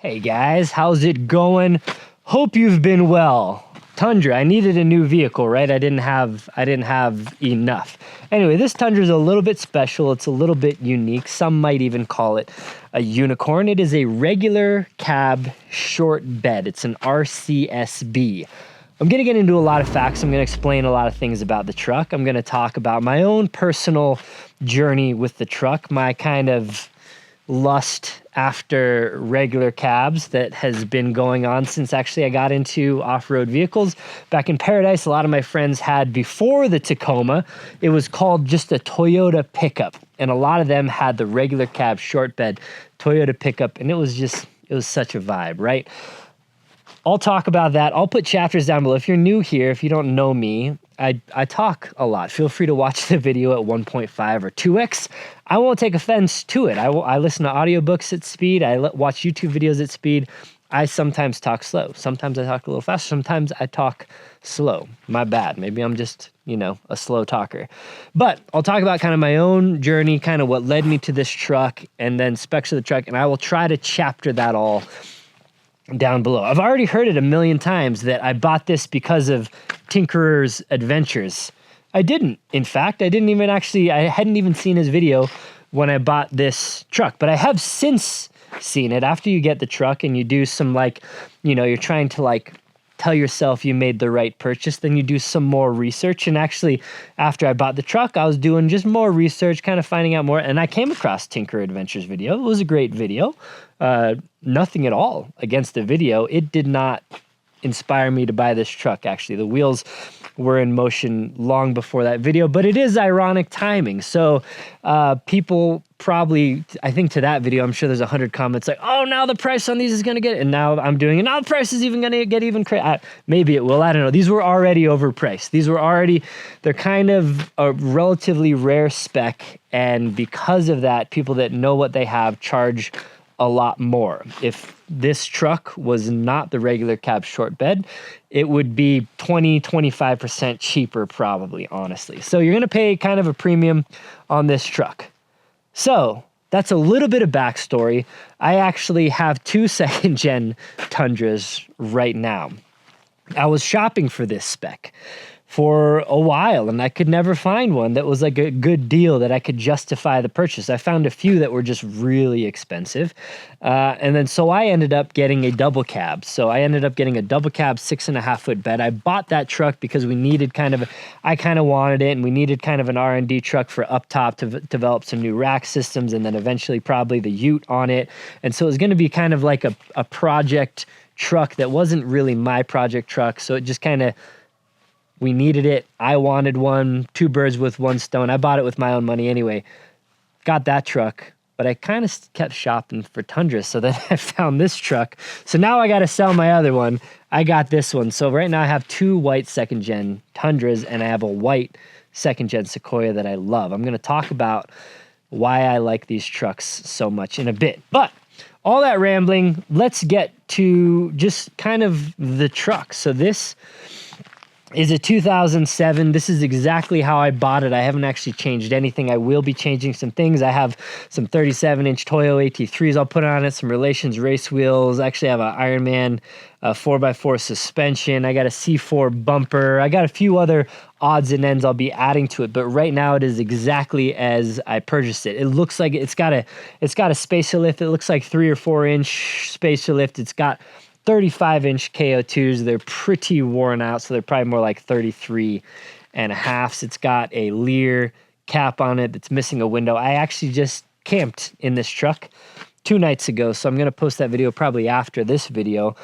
Hey guys, how's it going? Hope you've been well. Tundra, I needed a new vehicle, right? I didn't have enough. Anyway, this Tundra is a little bit special. It's a little bit unique. Some might even call it a unicorn. It is a regular cab short bed. It's an RCSB. I'm going to get into a lot of facts. I'm going to explain a lot of things about the truck. I'm going to talk about my own personal journey with the truck, my kind of lust after regular cabs that has been going on since actually I got into off-road vehicles. Back in Paradise, a lot of my friends had, before the Tacoma, it was called just a Toyota pickup. And a lot of them had the regular cab short bed Toyota pickup. And it was such a vibe, right? I'll talk about that. I'll put chapters down below. If you're new here, if you don't know me, I talk a lot. Feel free to watch the video at 1.5 or 2x. I won't take offense to it. I listen to audiobooks at speed. I watch YouTube videos at speed. I sometimes talk slow. Sometimes I talk a little fast. Sometimes I talk slow. My bad. Maybe I'm just, a slow talker. But I'll talk about kind of my own journey, kind of what led me to this truck, and then specs of the truck, and I will try to chapter that all down below. I've already heard it a million times that I bought this because of Tinkerer's Adventures. I didn't. In fact, I hadn't even seen his video when I bought this truck, but I have since seen it. After you get the truck and you do some you're trying to tell yourself you made the right purchase, then you do some more research. And actually, after I bought the truck, I was doing just more research, kind of finding out more, and I came across Tinker Adventures video. It was a great video. Nothing at all against the video. It did not inspire me to buy this truck, actually. The wheels were in motion long before that video, but it is ironic timing. So people probably, I think to that video, I'm sure there's 100 comments like, oh, now the price on these is going to get, and now I'm doing it. Now the price is even going to get even crazy. Maybe it will. I don't know. These were already overpriced. They're kind of a relatively rare spec. And because of that, people that know what they have charge a lot more. If this truck was not the regular cab short bed, it would be 20-25% cheaper probably, honestly. So you're going to pay kind of a premium on this truck. So that's a little bit of backstory. I actually have 2 second-gen Tundras right now. I was shopping for this spec for a while, and I could never find one that was like a good deal that I could justify the purchase. I found a few that were just really expensive. So I ended up getting a double cab. So I ended up getting a double cab 6.5-foot bed. I bought that truck because we needed I kind of wanted it, and we needed kind of an R&D truck for up top to develop some new rack systems, and then eventually probably the ute on it. And so it was going to be kind of like a project truck that wasn't really my project truck. So it just kind of, we needed it. I wanted one. 2 birds with 1 stone. I bought it with my own money anyway. Got that truck, but I kind of kept shopping for Tundras. So then I found this truck. So now I got to sell my other one. I got this one. So right now I have 2 white second-gen Tundras, and I have a white second-gen Sequoia that I love. I'm going to talk about why I like these trucks so much in a bit. But all that rambling, let's get to just kind of the truck. So this is a 2007. This is exactly how I bought it. I haven't actually changed anything. I will be changing some things. I have some 37-inch Toyo AT3s I'll put on it, some Relations race wheels. Actually, I have an Ironman 4x4 suspension. I got a C4 bumper. I got a few other odds and ends I'll be adding to it, but right now it is exactly as I purchased it. It looks like it's got a spacer lift. It looks like 3 or 4 inch spacer lift. It's got 35-inch KO2s. They're pretty worn out, so they're probably more like 33.5s. It's got a Lear cap on it that's missing a window. I actually just camped in this truck 2 nights ago, so I'm going to post that video probably after this video.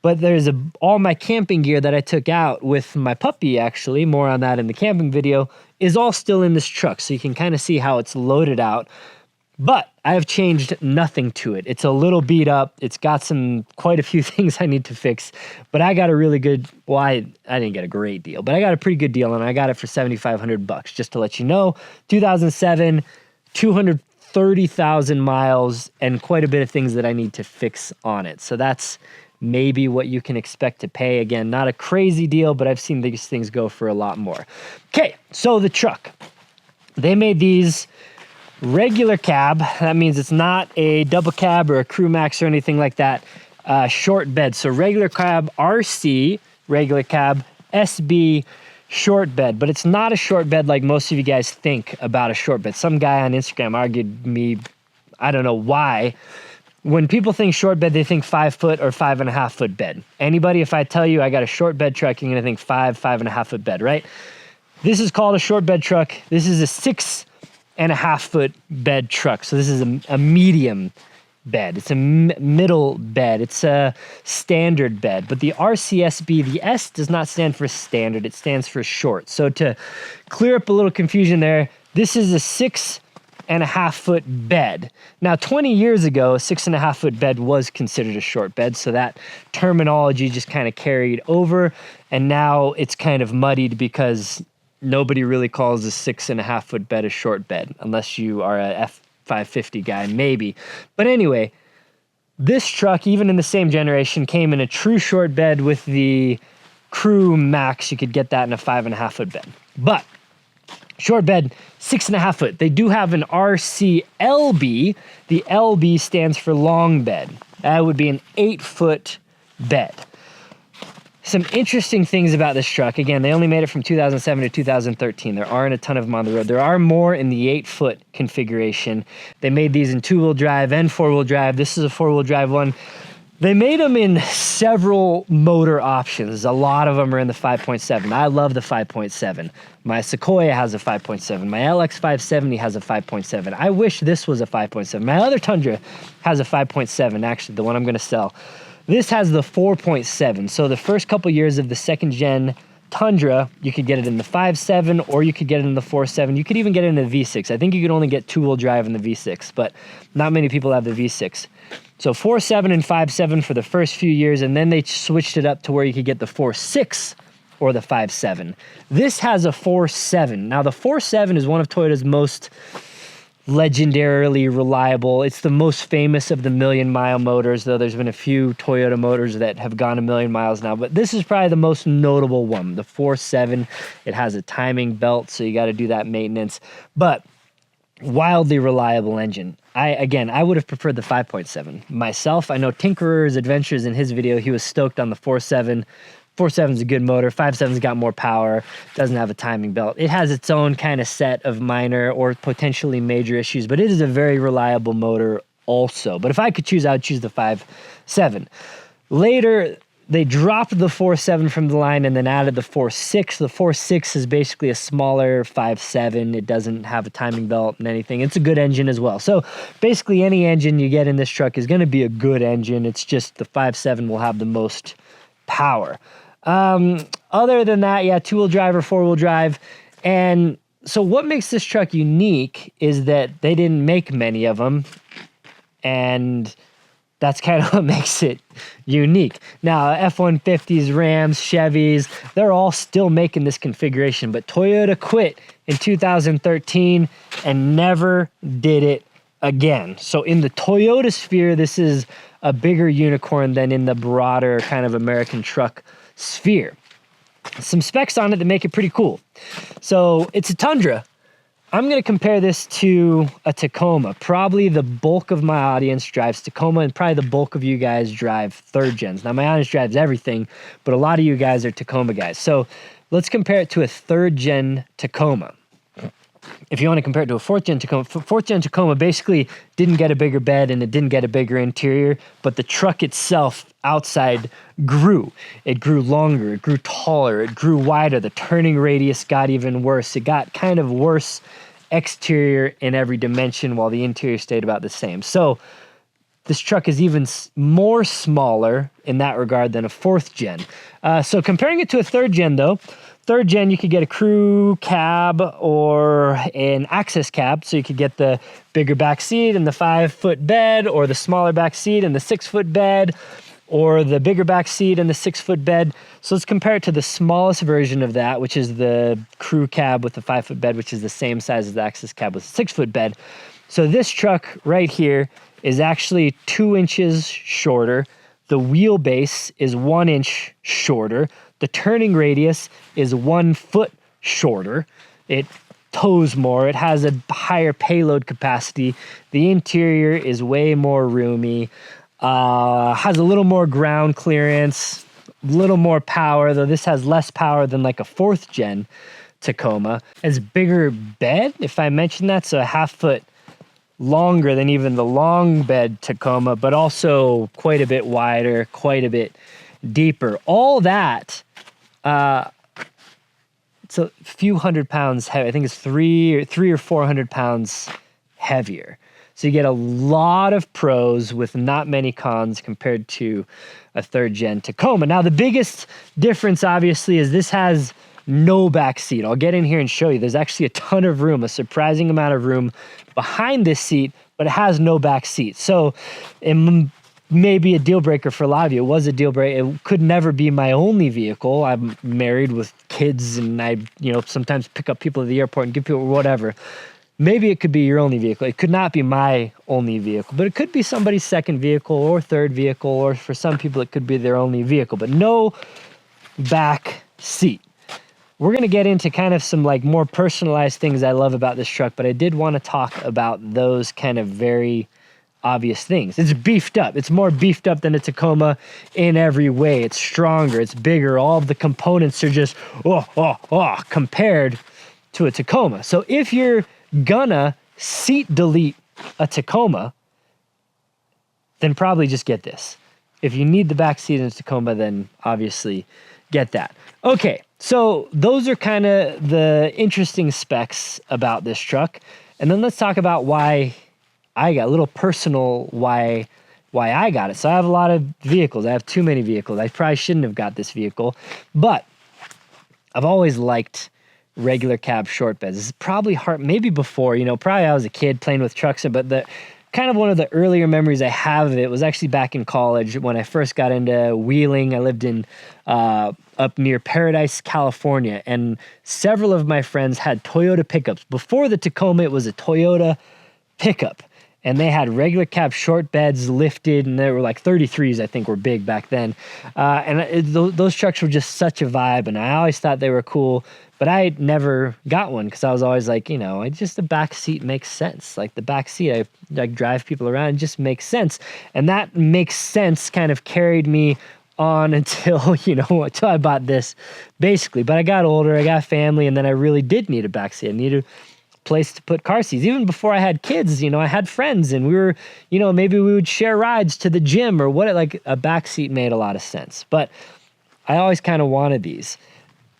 But there's all my camping gear that I took out with my puppy, actually, more on that in the camping video, is all still in this truck, so you can kind of see how it's loaded out. But I have changed nothing to it. It's a little beat up. It's got quite a few things I need to fix. But I got a really good, well, I didn't get a great deal, but I got a pretty good deal, and I got it for $7,500, just to let you know. 2007, 230,000 miles, and quite a bit of things that I need to fix on it. So that's maybe what you can expect to pay. Again, not a crazy deal, but I've seen these things go for a lot more. Okay, so the truck. They made these Regular cab, that means it's not a double cab or a crew max or anything like that. Short bed, so regular cab RC, regular cab SB, short bed, but it's not a short bed like most of you guys think about a short bed. Some guy on Instagram argued me, I don't know why. When people think short bed, they think 5 foot or 5.5 foot bed. Anybody, if I tell you I got a short bed truck, you're gonna think 5.5 foot bed, right? This is called a short bed truck. This is a 6.5 foot bed truck. So this is a medium bed. It's a middle bed. It's a standard bed. But the RCSB, the S does not stand for standard. It stands for short. So to clear up a little confusion there, this is a 6.5 foot bed. Now, 20 years ago, a 6.5 foot bed was considered a short bed. So that terminology just kind of carried over. And now it's kind of muddied because nobody really calls a 6.5 foot bed a short bed, unless you are a F550 guy, maybe. But anyway, this truck, even in the same generation, came in a true short bed with the crew max. You could get that in a 5.5 foot bed. But short bed, 6.5 foot. They do have an RCLB. The LB stands for long bed. That would be an 8 foot bed. Some interesting things about this truck. Again, they only made it from 2007 to 2013. There aren't a ton of them on the road. There are more in the 8 foot configuration. They made these in 2-wheel drive and 4-wheel drive. This is a 4-wheel drive one. They made them in several motor options. A lot of them are in the 5.7. I love the 5.7. My Sequoia has a 5.7. My LX570 has a 5.7. I wish this was a 5.7. My other Tundra has a 5.7, actually, the one I'm gonna sell. This has the 4.7. So the first couple years of the second gen Tundra, you could get it in the 5.7 or you could get it in the 4.7. You could even get it in the V6. I think you could only get 2-wheel drive in the V6, but not many people have the V6. So 4.7 and 5.7 for the first few years, and then they switched it up to where you could get the 4.6 or the 5.7. This has a 4.7. Now the 4.7 is one of Toyota's most legendarily reliable. It's the most famous of the 1,000,000-mile motors, though there's been a few Toyota motors that have gone 1,000,000 miles now, but this is probably the most notable one, the 4.7. It has a timing belt, so you got to do that maintenance, but wildly reliable engine. I would have preferred the 5.7. Myself, I know Tinkerer's Adventures in his video, he was stoked on the 4.7. 4.7 is a good motor. 5.7's got more power, doesn't have a timing belt. It has its own kind of set of minor or potentially major issues, but it is a very reliable motor also. But if I could choose, I would choose the 5.7. Later, they dropped the 4.7 from the line and then added the 4.6. The 4.6 is basically a smaller 5.7. It doesn't have a timing belt and anything. It's a good engine as well. So basically any engine you get in this truck is going to be a good engine. It's just the 5.7 will have the most power. Other than that, yeah, 2-wheel drive or 4-wheel drive. And so what makes this truck unique is that they didn't make many of them, and that's kind of what makes it unique. Now, F-150s, Rams, Chevys, they're all still making this configuration, but Toyota quit in 2013 and never did it again. So in the Toyota sphere, this is a bigger unicorn than in the broader kind of American truck sphere. Some specs on it that make it pretty cool. So it's a Tundra. I'm going to compare this to a Tacoma. Probably the bulk of my audience drives Tacoma, and probably the bulk of you guys drive third gens. Now, my audience drives everything, but a lot of you guys are Tacoma guys. So let's compare it to a third gen Tacoma. If you want to compare it to a fourth gen Tacoma basically didn't get a bigger bed and it didn't get a bigger interior, but the truck itself outside grew. It grew longer, it grew taller, it grew wider. The turning radius got even worse. It got kind of worse exterior in every dimension while the interior stayed about the same. So this truck is even more smaller in that regard than a fourth gen. So comparing it to a third gen though, third gen, you could get a crew cab or an access cab. So you could get the bigger back seat and the 5-foot bed, or the smaller back seat and the 6-foot bed, or the bigger back seat and the 6-foot bed. So let's compare it to the smallest version of that, which is the crew cab with the 5-foot bed, which is the same size as the access cab with a 6-foot bed. So this truck right here is actually 2 inches shorter. The wheelbase is 1 inch shorter. The turning radius is 1 foot shorter. It tows more. It has a higher payload capacity. The interior is way more roomy. Has a little more ground clearance, a little more power, though this has less power than like a 4th gen Tacoma. It's bigger bed, if I mentioned that, so a half foot longer than even the long bed Tacoma, but also quite a bit wider, quite a bit deeper. All that, it's a few hundred pounds heavy. I think it's three or 400 pounds heavier. So you get a lot of pros with not many cons compared to a 3rd gen Tacoma. Now the biggest difference obviously is this has no back seat. I'll get in here and show you. There's actually a ton of room, a surprising amount of room behind this seat, but it has no back seat. So it may be a deal breaker for a lot of you. It was a deal breaker. It could never be my only vehicle. I'm married with kids and I, sometimes pick up people at the airport and give people whatever. Maybe it could be your only vehicle. It could not be my only vehicle, but it could be somebody's 2nd vehicle or 3rd vehicle, or for some people it could be their only vehicle, but no back seat. We're going to get into kind of some like more personalized things I love about this truck, but I did want to talk about those kind of very obvious things. It's beefed up. It's more beefed up than a Tacoma in every way. It's stronger. It's bigger. All of the components are just, compared to a Tacoma. So if you're gonna seat delete a Tacoma, then probably just get this. If you need the back seat in a Tacoma, then obviously get that. Okay, so those are kind of the interesting specs about this truck. And then let's talk about why I got a little personal why I got it. So I have a lot of vehicles. I have too many vehicles. I probably shouldn't have got this vehicle, but I've always liked regular cab short beds. It's probably hard, maybe before, probably I was a kid playing with trucks, but the kind of one of the earlier memories I have of it was actually back in college when I first got into wheeling. I lived in up near Paradise, California, and several of my friends had Toyota pickups. Before the Tacoma, it was a Toyota pickup, and they had regular cab short beds lifted, and they were like 33s, I think, were big back then. Those trucks were just such a vibe, and I always thought they were cool. But I never got one because I was always like, just the back seat makes sense. Like the back seat, I like drive people around, it just makes sense. And that makes sense kind of carried me on until, until I bought this, basically. But I got older, I got family, and then I really did need a back seat. I needed a place to put car seats. Even before I had kids, I had friends and we were, maybe we would share rides to the gym or what, like a back seat made a lot of sense. But I always kind of wanted these.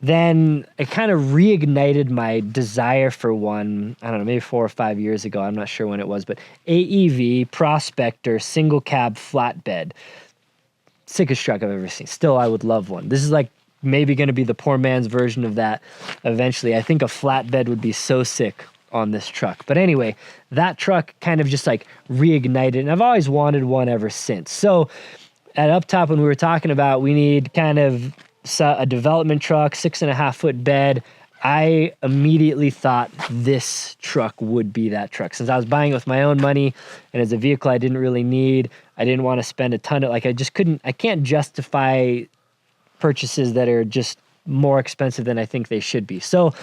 Then it kind of reignited my desire for one, I don't know, maybe 4 or 5 years ago. I'm not sure when it was, but AEV Prospector single cab flatbed. Sickest truck I've ever seen. Still, I would love one. This is like maybe going to be the poor man's version of that eventually. I think a flatbed would be so sick on this truck. But anyway, that truck kind of just like reignited, and I've always wanted one ever since. So at up top, when we were talking about we need kind of a development truck, 6.5 foot bed, I immediately thought this truck would be that truck. Since I was buying it with my own money and as a vehicle I didn't really need, I didn't want to spend a ton of, I can't justify purchases that are just more expensive than I think they should be. So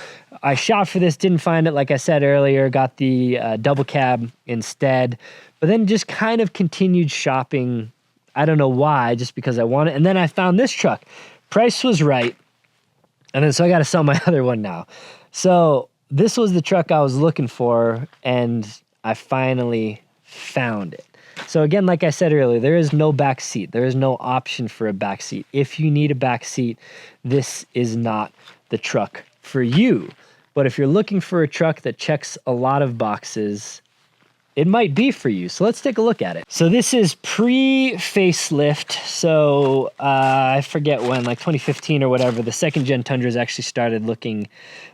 I shopped for this, didn't find it, like I said earlier, got the double cab instead, but then just kind of continued shopping. I don't know why, just because I wanted it. And then I found this truck. Price was right. And then so I got to sell my other one now. So this was the truck I was looking for, and I finally found it. So again, like I said earlier, there is no back seat. There is no option for a back seat. If you need a back seat, this is not the truck for you. But if you're looking for a truck that checks a lot of boxes, it might be for you. So let's take a look at it. So this is pre-facelift. So I forget when, like 2015 or whatever, the 2nd Gen Tundras actually started looking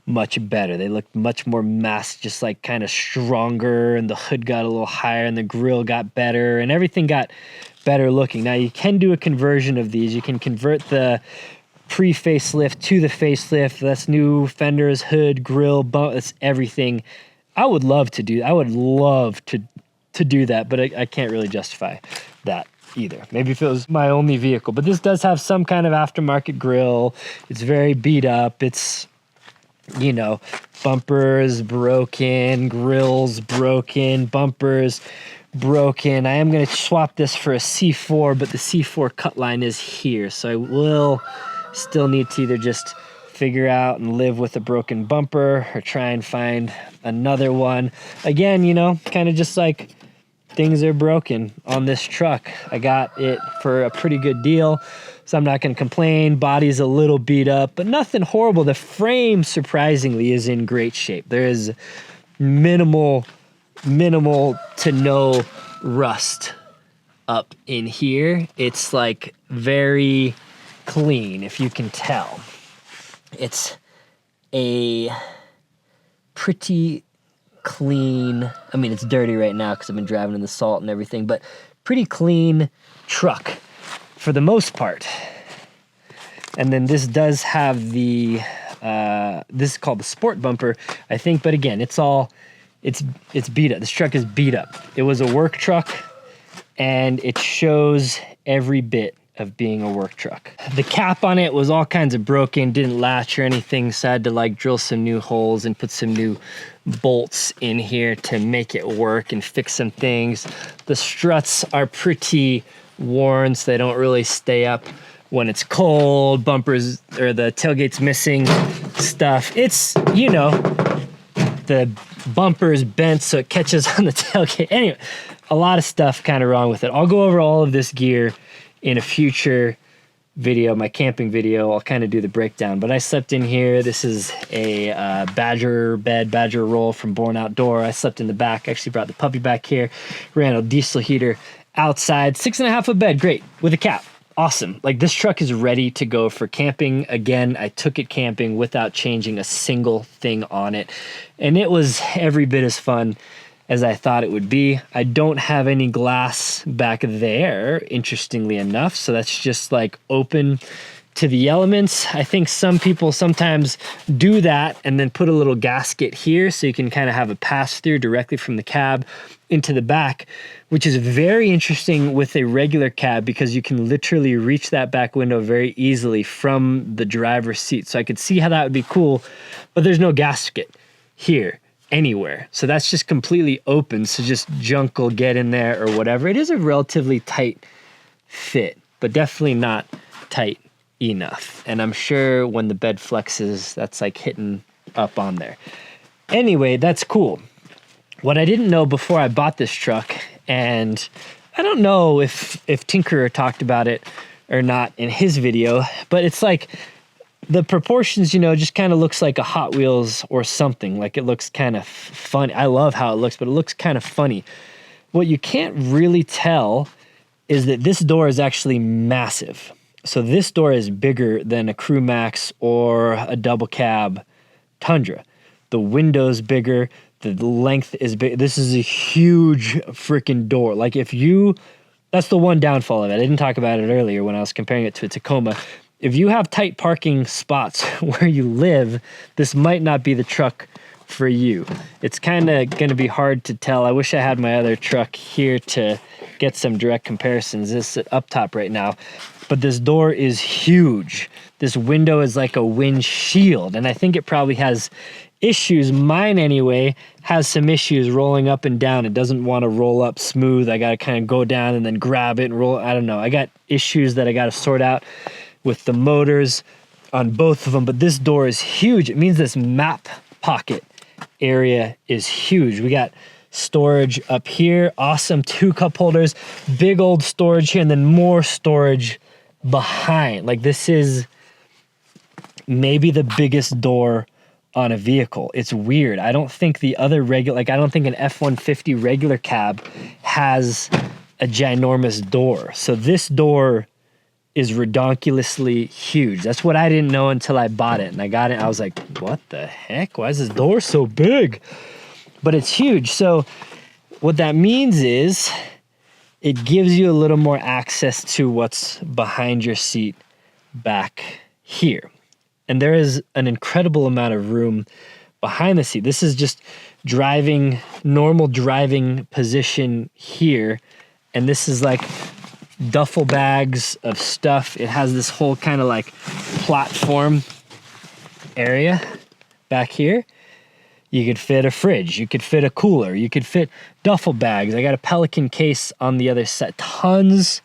much better. They looked much more masked, just like kind of stronger, and the hood got a little higher and the grille got better and everything got better looking. Now you can do a conversion of these. You can convert the pre-facelift to the facelift. That's new fenders, hood, grille, bump, that's everything. I would love to do that, but I can't really justify that either. Maybe if it was my only vehicle, but this does have some kind of aftermarket grille. It's very beat up. It's, you know, bumpers broken, grills broken, bumpers broken. I am going to swap this for a C4, but the C4 cut line is here. So I will still need to either just figure out and live with a broken bumper or try and find another one. Again, you know, kind of just like things are broken on this truck. I got it for a pretty good deal, so I'm not going to complain. Body's a little beat up, but nothing horrible. The frame, surprisingly, is in great shape. There is minimal to no rust up in here. It's like very clean, if you can tell. It's a pretty clean, I mean, it's dirty right now because I've been driving in the salt and everything, but pretty clean truck for the most part. And then this does have the, this is called the sport bumper, I think, but again, it's beat up. This truck is beat up. It was a work truck, and it shows every bit of being a work truck. The cap on it was all kinds of broken, didn't latch or anything, so I had to like drill some new holes and put some new bolts in here to make it work and fix some things. The struts are pretty worn, so they don't really stay up when it's cold. Bumpers, or the tailgate's missing stuff. It's, you know, the bumper is bent so it catches on the tailgate. Anyway, a lot of stuff kind of wrong with it. I'll go over all of this gear in a future video, my camping video. I'll kind of do the breakdown, but I slept in here. This is a Badger bed, Badger roll from Born Outdoor. I slept in the back, actually brought the puppy back here, ran a diesel heater outside, 6.5 foot bed, great, with a cap. Awesome. Like, this truck is ready to go for camping. Again, I took it camping without changing a single thing on it, and it was every bit as fun as I thought it would be. I don't have any glass back there, interestingly enough, so that's just like open to the elements. I think some people sometimes do that and then put a little gasket here so you can kind of have a pass through directly from the cab into the back, which is very interesting with a regular cab because you can literally reach that back window very easily from the driver's seat. So I could see how that would be cool, but there's no gasket here anywhere. So that's just completely open, so just junk will get in there or whatever. It is a relatively tight fit, but definitely not tight enough. And I'm sure when the bed flexes, that's like hitting up on there. Anyway, that's cool. What I didn't know before I bought this truck, and I don't know if Tinkerer talked about it or not in his video, but it's like the proportions, you know, just kind of looks like a Hot Wheels or something. Like, it looks kind of funny. I love how it looks, but it looks kind of funny. What you can't really tell is that this door is actually massive. So this door is bigger than a Crew Max or a double cab Tundra. The window's bigger, the length is big. This is a huge freaking door. Like, that's the one downfall of it. I didn't talk about it earlier when I was comparing it to a Tacoma. If you have tight parking spots where you live, this might not be the truck for you. It's kind of going to be hard to tell. I wish I had my other truck here to get some direct comparisons. This is up top right now, but this door is huge. This window is like a windshield, and I think it probably has issues. Mine anyway has some issues rolling up and down. It doesn't want to roll up smooth. I got to kind of go down and then grab it and roll. I don't know. I got issues that I got to sort out with the motors on both of them, but this door is huge. It means this map pocket area is huge. We got storage up here, awesome, 2 cup holders, big old storage here, and then more storage behind. Like, this is maybe the biggest door on a vehicle. It's weird. I don't think the other regular, like, I don't think an F-150 regular cab has a ginormous door. So this door is redonkulously huge. That's what I didn't know until I bought it. And I got it, I was like, what the heck? Why is this door so big? But it's huge. So what that means is it gives you a little more access to what's behind your seat back here. And there is an incredible amount of room behind the seat. This is just driving, normal driving position here. And this is like duffel bags of stuff. It has this whole kind of like platform area back here. You could fit a fridge, you could fit a cooler, you could fit duffel bags. I got a Pelican case on the other side. Tons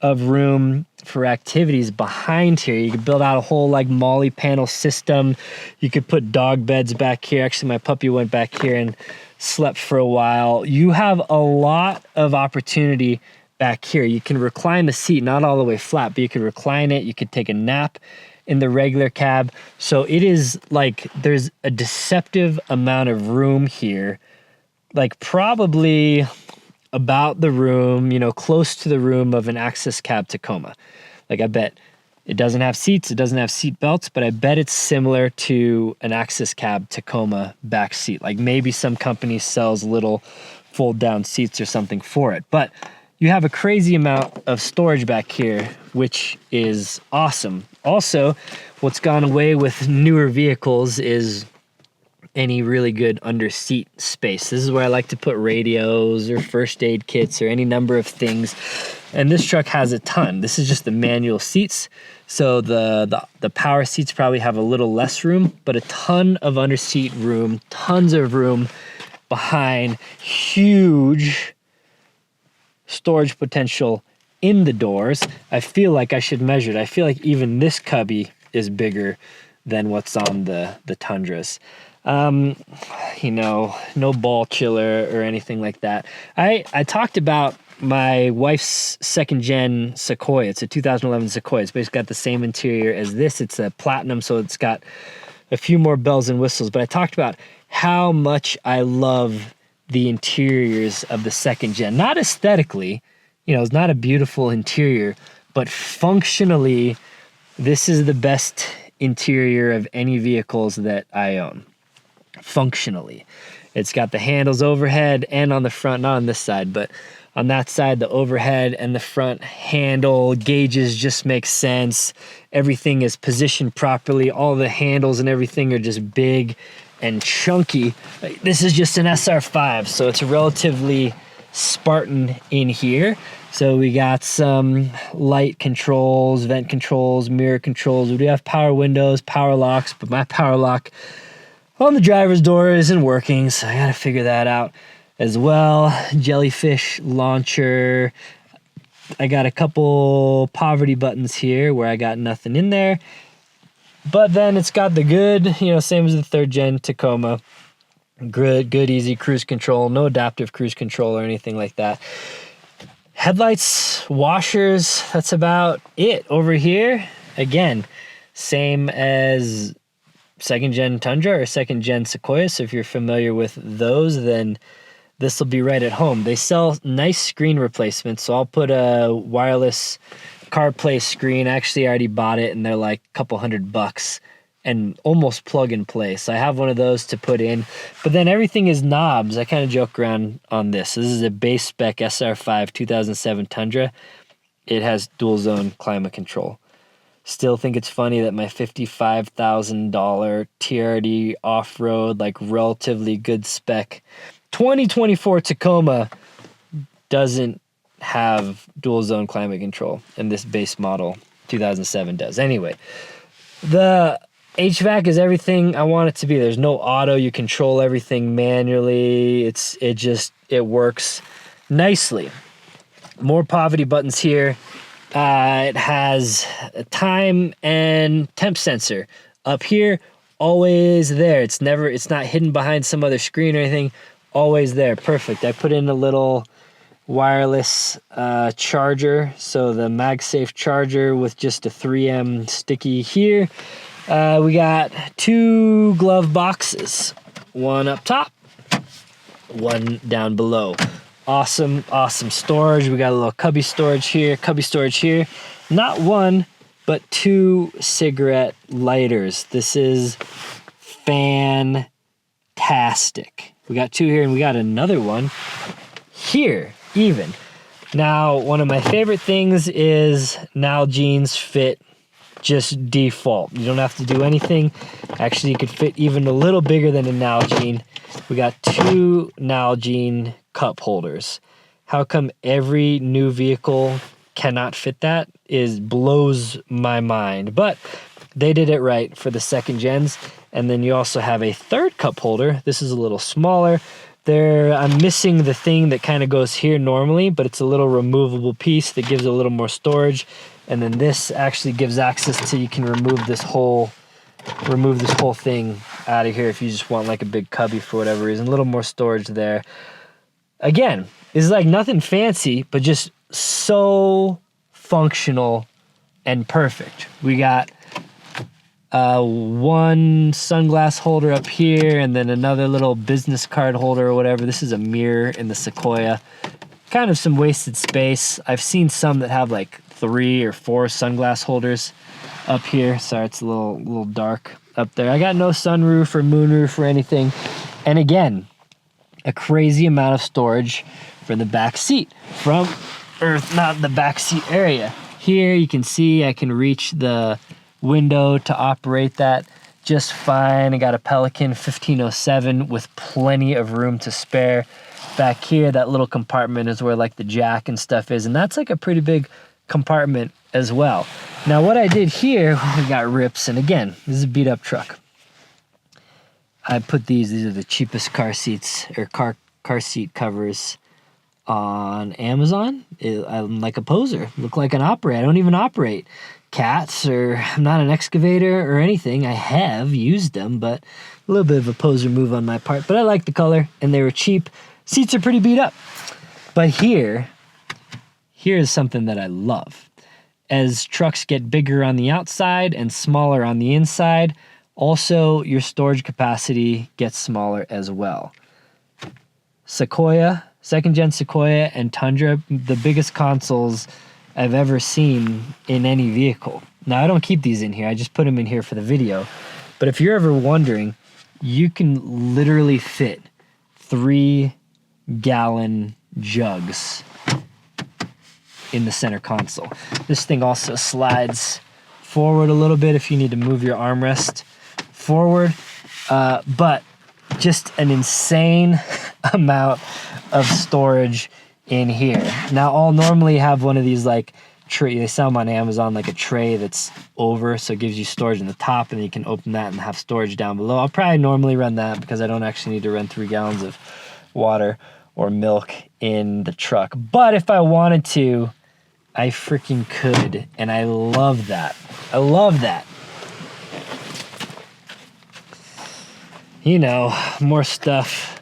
of room for activities behind here. You could build out a whole like molly panel system. You could put dog beds back here. Actually, my puppy went back here and slept for a while. You have a lot of opportunity back here. You can recline the seat, not all the way flat, but you could recline it. You could take a nap in the regular cab. So it is like there's a deceptive amount of room here, like probably about the room, you know, close to the room of an access cab Tacoma. Like I bet it doesn't have seats, it doesn't have seat belts, but I bet it's similar to an access cab Tacoma back seat. Like maybe some company sells little fold down seats or something for it, but you have a crazy amount of storage back here, which is awesome. Also, what's gone away with newer vehicles is any really good under seat space. This is where I like to put radios or first aid kits or any number of things. And this truck has a ton. This is just the manual seats. So the power seats probably have a little less room, but a ton of under seat room, tons of room behind, huge storage potential in the doors. I feel like I should measure it. I feel like even this cubby is bigger than what's on the Tundras. You know, no ball chiller or anything like that. I talked about my wife's second gen Sequoia. It's a 2011 Sequoia. It's basically got the same interior as this. It's a platinum, so it's got a few more bells and whistles. But I talked about how much I love the interiors of the second gen. Not aesthetically, you know, it's not a beautiful interior, but functionally, this is the best interior of any vehicles that I own. Functionally, it's got the handles overhead and on the front, not on this side, but on that side, the overhead and the front handle gauges just make sense. Everything is positioned properly. All the handles and everything are just big and chunky. This is just an SR5, so it's relatively Spartan in here. So we got some light controls, vent controls, mirror controls. We do have power windows, power locks, but my power lock on the driver's door isn't working, so I gotta figure that out as well. Jellyfish launcher. I got a couple poverty buttons here where I got nothing in there. But then it's got the good, you know, same as the third gen Tacoma. Good, easy cruise control, no adaptive cruise control or anything like that. Headlights, washers, that's about it. Over here, again, same as second gen Tundra or second gen Sequoia. So if you're familiar with those, then this will be right at home. They sell nice screen replacements. So I'll put a wireless CarPlay screen. Actually, I already bought it and they're like a couple $100 and almost plug and play. So I have one of those to put in, but then everything is knobs. I kind of joke around on this. This is a base spec SR5 2007 Tundra. It has dual zone climate control. Still think it's funny that my $55,000 TRD off-road, like relatively good spec 2024 Tacoma doesn't have dual zone climate control, and this base model 2007 does. Anyway, the HVAC is everything I want it to be. There's no auto. You control everything manually. It works nicely. More poverty buttons here. It has a time and temp sensor up here, always there. It's not hidden behind some other screen or anything. Always there. Perfect. I put in a little wireless charger, so the MagSafe charger with just a 3M sticky here. We got 2 glove boxes, one up top, one down below. Awesome storage. We got a little cubby storage here. Not one, but 2 cigarette lighters. This is fantastic. We got 2 here and we got another one here even. Now, one of my favorite things is Nalgene's fit just default. You don't have to do anything. Actually, you could fit even a little bigger than a Nalgene. We got 2 Nalgene cup holders. How come every new vehicle cannot fit that blows my mind. But They did it right for the second gens. And then you also have a third cup holder. This is a little smaller. I'm missing the thing that kind of goes here normally, but it's a little removable piece that gives a little more storage. And then this actually gives access to, you can remove this whole thing out of here if you just want like a big cubby for whatever reason. A little more storage there. Again, it's like nothing fancy, but just so functional and perfect. We got one sunglass holder up here and then another little business card holder or whatever. This is a mirror in the Sequoia. Kind of some wasted space. I've seen some that have like 3 or 4 sunglass holders up here. Sorry, it's a little dark up there. I got no sunroof or moonroof or anything. And again, a crazy amount of storage for the back seat not the back seat area. Here you can see I can reach the window to operate that just fine. I got a Pelican 1507 with plenty of room to spare. Back here, that little compartment is where like the jack and stuff is, and that's like a pretty big compartment as well. Now what I did here, we got rips, and again, this is a beat up truck. I put these are the cheapest car seats or car seat covers on Amazon. I'm like a poser, look like an operator. I don't even operate cats, or I'm not an excavator or anything. I have used them, but a little bit of a poser move on my part. But I like the color, and they were cheap. Seats are pretty beat up. But here's something that I love. As trucks get bigger on the outside and smaller on the inside, also your storage capacity gets smaller as well. Sequoia, second gen Sequoia and Tundra, the biggest consoles I've ever seen in any vehicle. Now I don't keep these in here, I just put them in here for the video. But if you're ever wondering, you can literally fit 3-gallon jugs in the center console. This thing also slides forward a little bit if you need to move your armrest forward, but just an insane amount of storage in here. Now I'll normally have one of these like tray, they sell them on Amazon, like a tray that's over, so it gives you storage in the top, and you can open that and have storage down below. I'll probably normally run that because I don't actually need to run 3 gallons of water or milk in the truck. But if I wanted to, I freaking could, and I love that. I love that. You know, more stuff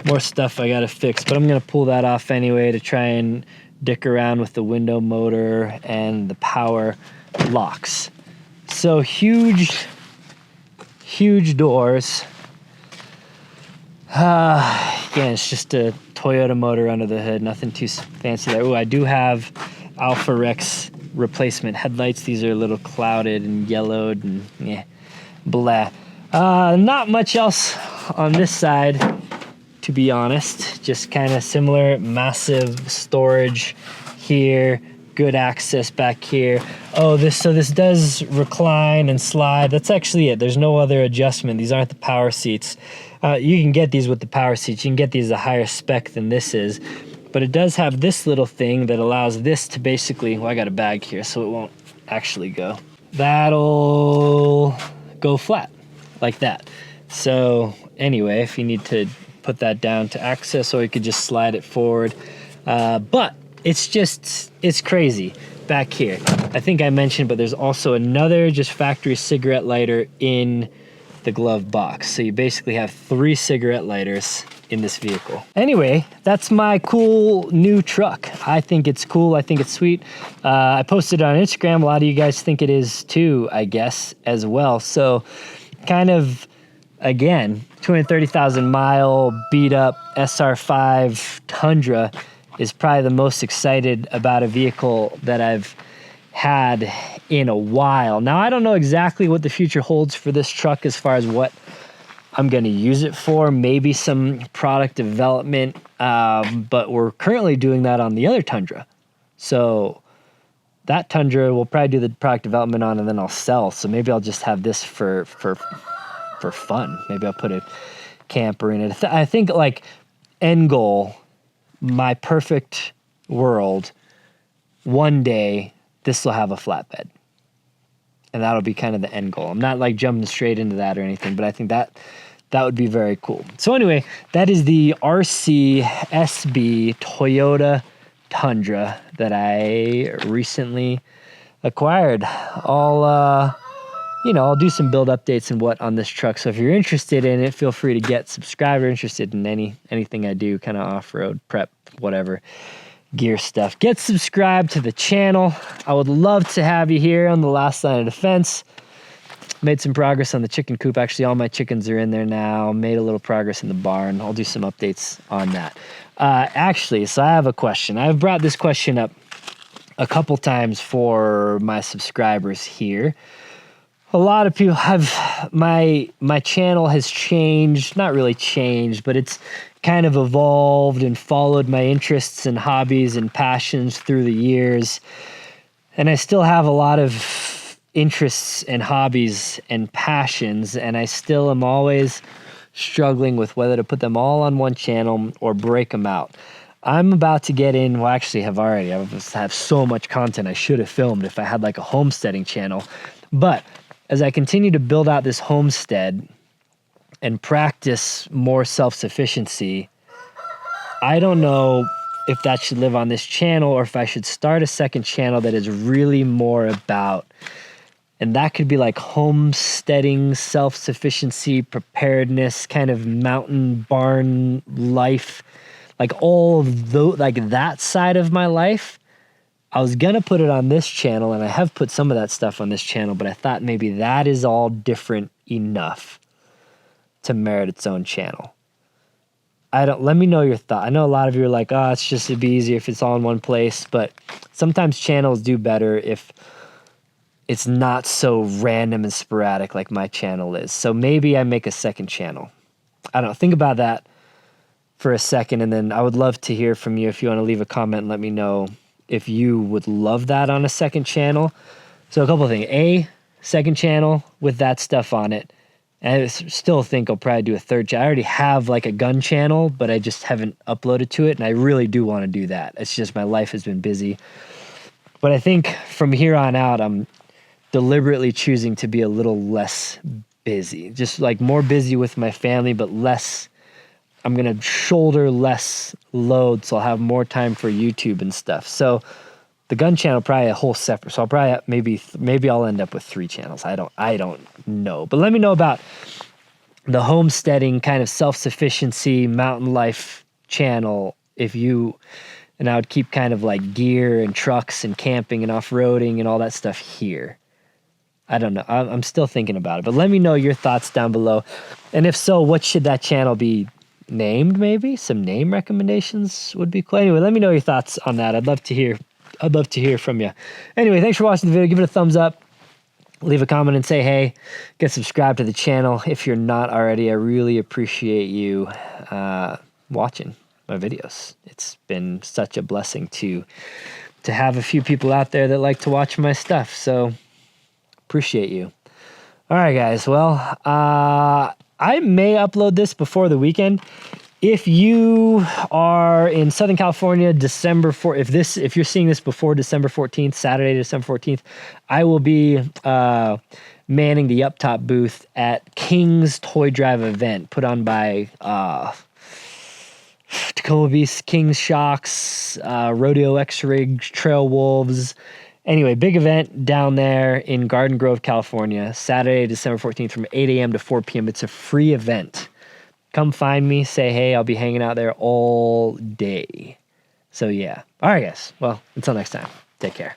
I gotta fix, but I'm gonna pull that off anyway to try and dick around with the window motor and the power locks. So huge doors. Again, it's just a Toyota motor under the hood, nothing too fancy there. Ooh, I do have Alpha Rex replacement headlights. These are a little clouded and yellowed and blah. Not much else on this side, to be honest. Just kind of similar, massive storage here, good access back here. Oh, so this does recline and slide. That's actually it. There's no other adjustment. These aren't the power seats. You can get these with the power seats. You can get these a higher spec than this is. But it does have this little thing that allows this to basically, well, I got a bag here, so it won't actually go. That'll go flat, like that. So anyway, if you need to put that down to access, or you could just slide it forward. But it's crazy back here. I think I mentioned, but there's also another just factory cigarette lighter in the glove box. So you basically have 3 cigarette lighters in this vehicle. Anyway, that's my cool new truck. I think it's cool. I think it's sweet. I posted it on Instagram. A lot of you guys think it is too, I guess, as well. So kind of, again, 230,000 mile beat up SR5 Tundra is probably the most excited about a vehicle that I've had in a while. Now, I don't know exactly what the future holds for this truck as far as what I'm going to use it for, maybe some product development, but we're currently doing that on the other Tundra. So that Tundra we'll probably do the product development on, and then I'll sell. So maybe I'll just have this for fun. Maybe I'll put a camper in it. I think like end goal, my perfect world, one day this will have a flatbed. And that'll be kind of the end goal. I'm not like jumping straight into that or anything, but I think that would be very cool. So anyway, that is the RCSB Toyota Tundra that I recently acquired. I'll do some build updates and what on this truck. So if you're interested in it, feel free to get subscribed or interested in anything I do, kind of off-road, prep, whatever, gear stuff. Get subscribed to the channel. I would love to have you here on the last line of defense. Made some progress on the chicken coop. Actually, all my chickens are in there now. Made a little progress in the barn. I'll do some updates on that. So I have a question. I've brought this question up a couple times for my subscribers here. A lot of people have, my channel has changed, not really changed, but it's kind of evolved and followed my interests and hobbies and passions through the years. And I still have a lot of interests and hobbies and passions, and I still am always struggling with whether to put them all on one channel or break them out. I'm about to get in, well, actually I have so much content I should have filmed if I had like a homesteading channel. But as I continue to build out this homestead and practice more self-sufficiency, I don't know if that should live on this channel or if I should start a second channel that is really more about, and that could be like homesteading, self-sufficiency, preparedness, kind of mountain barn life, like all of like that side of my life. I was gonna put it on this channel, and I have put some of that stuff on this channel, but I thought maybe that is all different enough to merit its own channel. Let me know your thought. I know a lot of you are like, oh, it'd be easier if it's all in one place, but sometimes channels do better if it's not so random and sporadic like my channel is. So maybe I make a second channel. I don't know, think about that for a second, and then I would love to hear from you if you want to leave a comment and let me know if you would love that on a second channel. So a couple of things. A, second channel with that stuff on it. And I still think I'll probably do a third channel. I already have like a gun channel, but I just haven't uploaded to it, and I really do want to do that. It's just my life has been busy. But I think from here on out, I'm deliberately choosing to be a little less busy. Just like more busy with my family, but less. I'm going to shoulder less load, so I'll have more time for YouTube and stuff. So the gun channel, probably a whole separate. So I'll probably maybe I'll end up with 3 channels. I don't know. But let me know about the homesteading kind of self-sufficiency mountain life channel. And I would keep kind of like gear and trucks and camping and off-roading and all that stuff here. I don't know. I'm still thinking about it. But let me know your thoughts down below. And if so, what should that channel be named? Maybe some name recommendations would be cool. Anyway, let me know your thoughts on that. I'd love to hear from you. Anyway, thanks for watching the video. Give it a thumbs up, leave a comment and say hey. Get subscribed to the channel if you're not already. I really appreciate you watching my videos. It's been such a blessing to have a few people out there that like to watch my stuff, so appreciate you. All right, guys. Well, I may upload this before the weekend. If you are in Southern California, December 4th, if you're seeing this before December 14th, Saturday, December 14th, I will be manning the up top booth at King's Toy Drive event put on by Tacoma Beast, King's Shocks, Rodeo X-Rig, Trail Wolves. Anyway, big event down there in Garden Grove, California, Saturday, December 14th from 8 a.m. to 4 p.m. It's a free event. Come find me, say hey, I'll be hanging out there all day. So yeah. All right, guys. Well, until next time, take care.